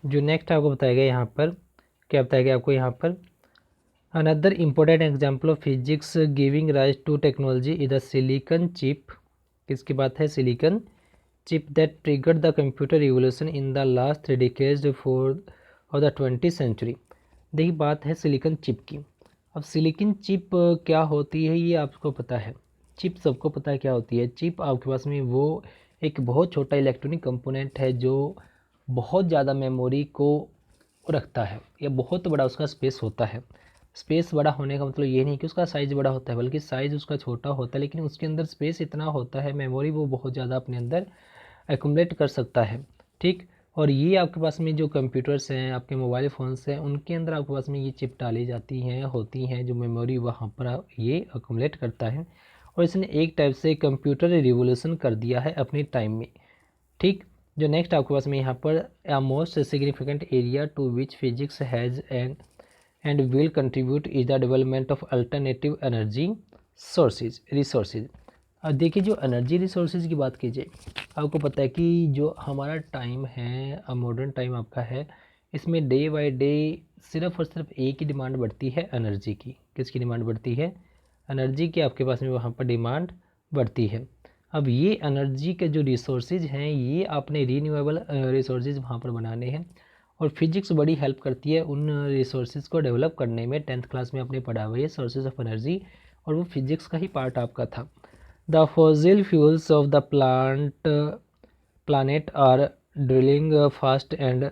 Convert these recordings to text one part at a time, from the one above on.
जो नेक्स्ट आपको बताएगा यहाँ पर, क्या बताएगा आपको यहाँ पर, another important example of physics giving rise to technology is the silicon chip. किसकी बात है? Silicon chip that triggered the computer revolution in the last 3 decades for of the 20th century. देखिए बात है सिलिकन चिप की। अब silicon chip क्या होती है ये आपको पता है? चिप सबको पता है क्या होती है। चिप आपके पास में वो एक बहुत छोटा इलेक्ट्रॉनिक कंपोनेंट है जो बहुत ज़्यादा मेमोरी को रखता है, या बहुत बड़ा उसका स्पेस होता है। स्पेस बड़ा होने का मतलब ये नहीं कि उसका साइज़ बड़ा होता है, बल्कि साइज़ उसका छोटा होता है, लेकिन उसके अंदर स्पेस इतना होता है, मेमोरी वो बहुत ज़्यादा अपने अंदर एक्यूमुलेट कर सकता है। ठीक, और ये आपके पास में जो कंप्यूटर्स हैं, आपके मोबाइल फ़ोन्स हैं, उनके अंदर आपके पास में ये चिप डाली जाती हैं, होती हैं, जो मेमोरी वहाँ पर ये एक्यूमुलेट करता है। और इसने एक टाइप से कंप्यूटर रिवोल्यूशन कर दिया है अपने टाइम में। ठीक, जो नेक्स्ट आपके पास में यहाँ पर a most significant area to which physics has and will contribute is the development of alternative energy sources resources. अब देखिए जो एनर्जी रिसोर्सेज की बात कीजिए, आपको पता है कि जो हमारा टाइम है, मॉडर्न टाइम आपका है, इसमें डे बाय डे सिर्फ और सिर्फ एक ही डिमांड बढ़ती है एनर्जी की। किसकी डिमांड बढ़ती है? एनर्जी की आपके पास में वहाँ पर डिमांड बढ़ती है। अब ये एनर्जी के जो रिसोर्सेज हैं, ये आपने रीन्यूएबल रिसोर्सेज वहाँ पर बनाने हैं, और फिजिक्स बड़ी हेल्प करती है उन रिसोर्सेज को डेवलप करने में। 10th क्लास में आपने पढ़ा हुआ है सोर्सेज ऑफ एनर्जी, और वो फिजिक्स का ही पार्ट आपका था। The fossil fuels of the planet are drilling fast and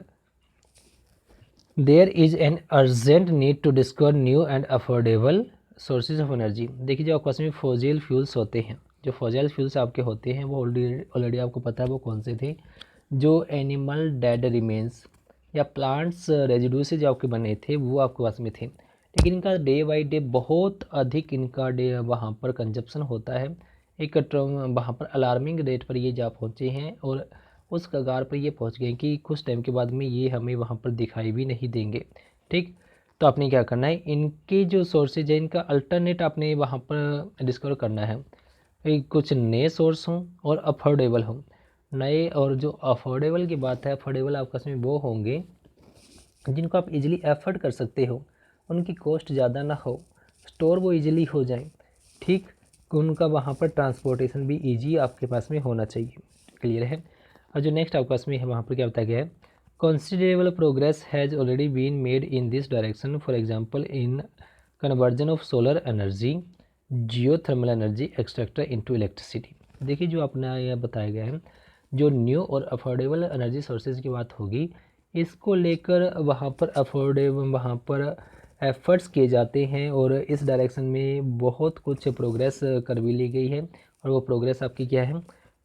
there is an urgent need to discover new and affordable sources of energy। देखिए जो आपके पास में फॉसिल फ्यूल्स होते हैं, जो फॉसिल फ्यूल्स आपके होते हैं वो ऑलरेडी आपको पता है वो कौन से थे? जो एनिमल डेड रिमेन्स या प्लांट्स रेजिड्यू से जो आपके बने थे वो आपके पास में थे, लेकिन इनका डे बाई डे बहुत अधिक इनका डे वहाँ पर कंजप्शन होता है। एक वहाँ पर अलार्मिंग रेट पर ये जा पहुँचे हैं, और उस कगार पर ये पहुँच गए कि कुछ टाइम के बाद में ये हमें वहाँ पर दिखाई भी नहीं देंगे। ठीक, तो आपने क्या करना है, इनके जो सोर्सेज है इनका अल्टरनेट आपने वहाँ पर डिस्कवर करना है। कुछ नए सोर्स हों और अफोर्डेबल हों। नए, और जो अफोर्डेबल की बात है, अफोर्डेबल आपके पास में वो होंगे जिनको आप इजीली एफर्ड कर सकते हो, उनकी कॉस्ट ज़्यादा ना हो, स्टोर वो इजीली हो जाए। ठीक, उनका वहाँ पर ट्रांसपोर्टेशन भी इजी आपके पास में होना चाहिए। क्लियर है? और जो नेक्स्ट आपके पास में है वहाँ पर क्या बताया गया है, considerable progress has already been made in this direction, for example in conversion of solar energy, geothermal energy extractor into electricity। देखिए जो अपना यह बताया गया है, जो न्यू और अफोर्डेबल एनर्जी सोर्सेज की बात होगी, इसको लेकर वहाँ पर अफोर्डेबल वहाँ पर एफर्ट्स किए जाते हैं, और इस डायरेक्शन में बहुत कुछ प्रोग्रेस कर भी ली गई है। और वो प्रोग्रेस आपकी क्या है?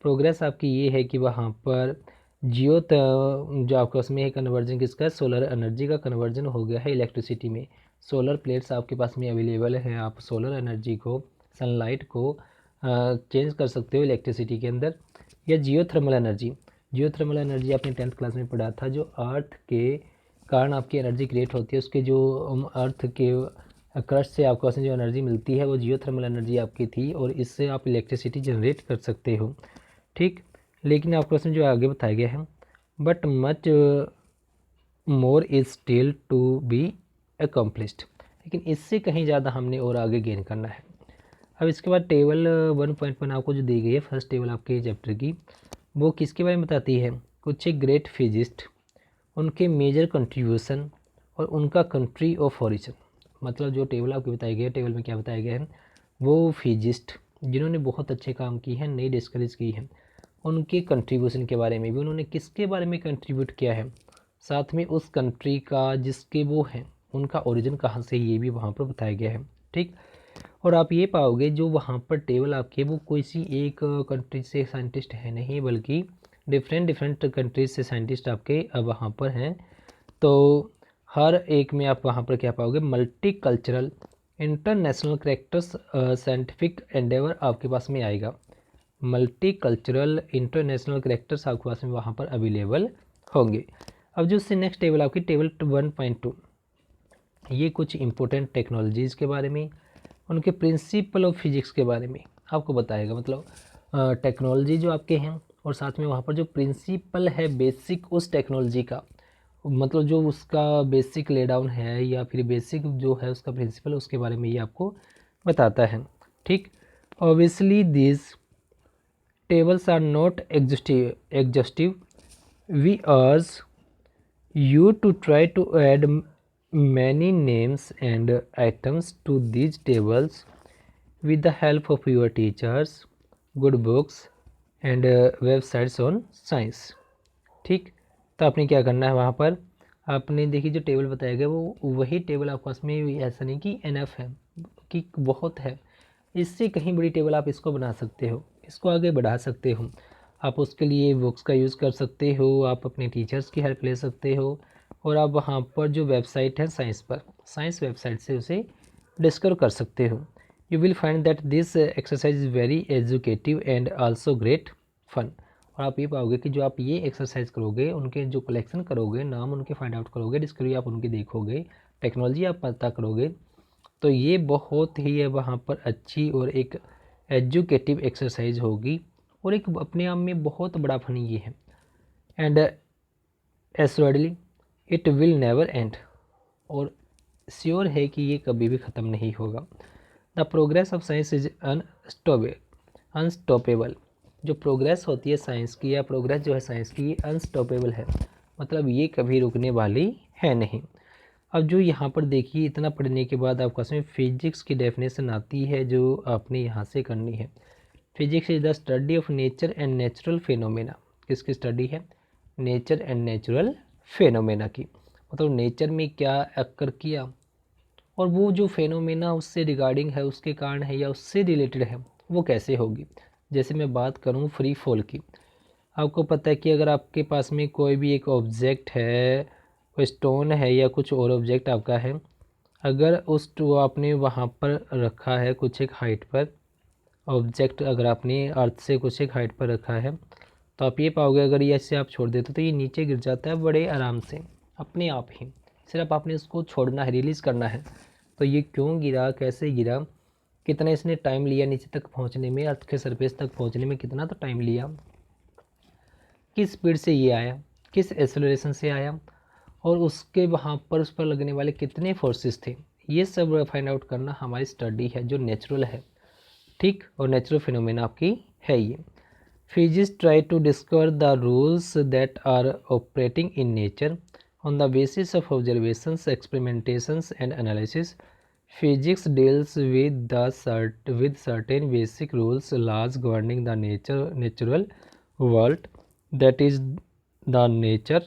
प्रोग्रेस आपकी ये है कि वहाँ पर जो आपके उसमें है कन्वर्जन किसका? सोलर एनर्जी का कन्वर्जन हो गया है इलेक्ट्रिसिटी में। सोलर प्लेट्स आपके पास में अवेलेबल है, आप सोलर एनर्जी को, सनलाइट को चेंज कर सकते हो इलेक्ट्रिसिटी के अंदर। या जियोथर्मल एनर्जी, जियोथर्मल एनर्जी आपने 10th क्लास में पढ़ा था, जो अर्थ के कारण आपकी एनर्जी क्रिएट होती है, उसके जो अर्थ के क्रस्ट से आपको जो एनर्जी मिलती है वो जियोथर्मल एनर्जी आपकी थी, और इससे आप इलेक्ट्रिसिटी जनरेट कर सकते हो। ठीक, लेकिन आपको क्वेश्चन जो आगे बताया गया है, but much more is still to be accomplished, लेकिन इससे कहीं ज़्यादा हमने और आगे गेन करना है। अब इसके बाद टेबल 1.1 आपको जो दी गई है, फर्स्ट टेबल आपके चैप्टर की, वो किसके बारे में बताती है? कुछ एक ग्रेट फिजिस्ट, उनके मेजर कंट्रीब्यूशन और उनका कंट्री ऑफ ऑरिजिन। मतलब जो टेबल आपको बताई गई है, टेबल में क्या बताया गया है, वो फिजिस्ट जिन्होंने बहुत अच्छे काम की हैं, नई डिस्कवरीज की हैं, उनके कंट्रीब्यूशन के बारे में भी, उन्होंने किसके बारे में कंट्रीब्यूट किया है, साथ में उस कंट्री का जिसके वो हैं उनका ओरिजिन कहाँ से, ये भी वहाँ पर बताया गया है। ठीक, और आप ये पाओगे जो वहाँ पर टेबल आपके वो कोई सी एक कंट्री से साइंटिस्ट है नहीं, बल्कि डिफरेंट डिफरेंट कंट्रीज से साइंटिस्ट आपके वहाँ पर हैं। तो हर एक में आप वहाँ पर क्या पाओगे, multi cultural international characters scientific Endeavour आपके पास में आएगा। मल्टी कल्चरल इंटरनेशनल करेक्टर्स आपके पास में वहाँ पर अवेलेबल होंगे। अब जो उससे नेक्स्ट टेबल आपकी टेबल 1.2, ये कुछ इंपॉर्टेंट टेक्नोलॉजीज़ के बारे में, उनके प्रिंसिपल ऑफ फिजिक्स के बारे में आपको बताएगा। मतलब टेक्नोलॉजी जो आपके हैं, और साथ में वहाँ पर जो प्रिंसिपल है बेसिक उस टेक्नोलॉजी का, मतलब जो उसका बेसिक ले डाउन है या फिर बेसिक जो है उसका प्रिंसिपल, उसके बारे में ये आपको बताता है। ठीक, obviously this tables are not exhaustive, we urge you to try to add many names and items to these tables with the help of your teachers, good books and websites on science। ठीक, तो आपने क्या करना है, वहाँ पर आपने देखिए जो टेबल बताया गया वो वही टेबल आपके पास में, ऐसा नहीं कि एनफ है कि बहुत है, इससे कहीं बड़ी टेबल आप इसको बना सकते हो, इसको आगे बढ़ा सकते हो। आप उसके लिए बुक्स का यूज़ कर सकते हो, आप अपने टीचर्स की हेल्प ले सकते हो, और आप वहाँ पर जो वेबसाइट है साइंस पर, साइंस वेबसाइट से उसे डिस्कवर कर सकते हो। You will find that this exercise is very educative and also great fun. और आप ये पाओगे कि जो आप ये एक्सरसाइज करोगे, उनके जो कलेक्शन करोगे, नाम उनके फाइंड आउट करोगे, डिस्कवरी आप उनकी देखोगे, टेक्नोलॉजी आप पता करोगे, तो ये बहुत ही है वहाँ पर अच्छी और एक एजुकेटिव एक्सरसाइज होगी, और एक अपने आप में बहुत बड़ा फन ये है। And assuredly it will never end, और श्योर है कि ये कभी भी ख़त्म नहीं होगा। The progress of science is unstoppable. जो प्रोग्रेस होती है साइंस की, या प्रोग्रेस जो है साइंस की, ये अनस्टॉपेबल है, मतलब ये कभी रुकने वाली है नहीं। अब जो यहाँ पर देखिए, इतना पढ़ने के बाद आपका इसमें फिजिक्स की डेफिनेशन आती है जो आपने यहाँ से करनी है। Physics is the study of nature and natural phenomena. किसकी स्टडी है? नेचर एंड नेचुरल फिनोमेना की, मतलब नेचर में क्या अक्कर किया, और वो जो फेनोमेना उससे रिगार्डिंग है, उसके कारण है या उससे रिलेटेड है, वो कैसे होगी। जैसे मैं बात करूँ फ्री फॉल की, आपको पता है कि अगर आपके पास में कोई भी एक ऑब्जेक्ट है, कोई स्टोन है या कुछ और ऑब्जेक्ट आपका है, अगर उस वो आपने वहाँ पर रखा है कुछ एक हाइट पर, ऑब्जेक्ट अगर आपने अर्थ से कुछ एक हाइट पर रखा है, तो आप ये पाओगे अगर ये ऐसे आप छोड़ देते तो ये नीचे गिर जाता है बड़े आराम से अपने आप ही, सिर्फ आपने इसको छोड़ना है, रिलीज़ करना है। तो ये क्यों गिरा, कैसे गिरा, कितना इसने टाइम लिया नीचे तक पहुंचने में, अर्थ के सरफेस तक पहुंचने में कितना तो टाइम लिया, किस स्पीड से ये आया, किस एक्सेलरेशन से आया, और उसके वहाँ पर उस पर लगने वाले कितने फोर्सेस थे, ये सब फाइंड आउट करना हमारी स्टडी है जो नेचुरल है। ठीक, और नेचुरल फिनोमेना आपकी है ये। Physics try to discover the rules that are operating in nature on the basis of observations, experimentations and analysis. Physics deals with certain basic rules, laws governing the natural world, that is the nature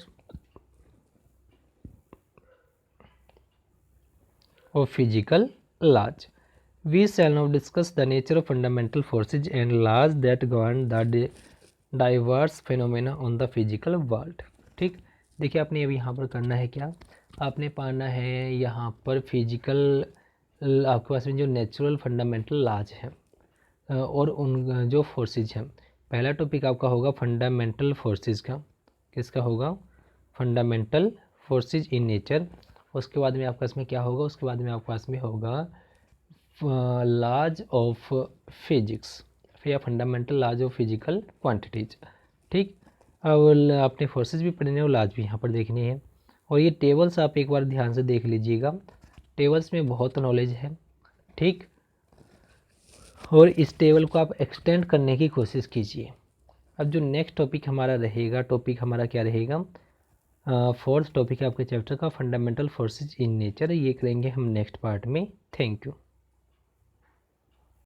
of physical laws. We shall now discuss the nature of fundamental forces and laws that govern the diverse phenomena on the physical world। ठीक, देखिए आपने अभी यहाँ पर करना है क्या, आपने पाना है यहाँ पर फिजिकल, आपके पास में जो नेचुरल फंडामेंटल लॉज है और उन जो फोर्सेज हैं। पहला टॉपिक आपका होगा फंडामेंटल फोर्सेज का, किसका होगा? Fundamental forces in nature. उसके बाद में आपके पास में क्या होगा? उसके बाद में आपके पास में होगा लॉज ऑफ फिजिक्स या fundamental laws of physical quantities. ठीक, अब आपने फोर्सेस भी पढ़ने और लॉज भी यहाँ पर देखनी है। और ये टेबल्स आप एक बार ध्यान से देख लीजिएगा, टेबल्स में बहुत नॉलेज है। ठीक, और इस टेबल को आप एक्सटेंड करने की कोशिश कीजिए। अब जो नेक्स्ट टॉपिक हमारा रहेगा, टॉपिक हमारा क्या रहेगा? फोर्थ टॉपिक है आपके चैप्टर का फंडामेंटल फोर्सेज इन नेचर, ये करेंगे हम नेक्स्ट पार्ट में। Thank you.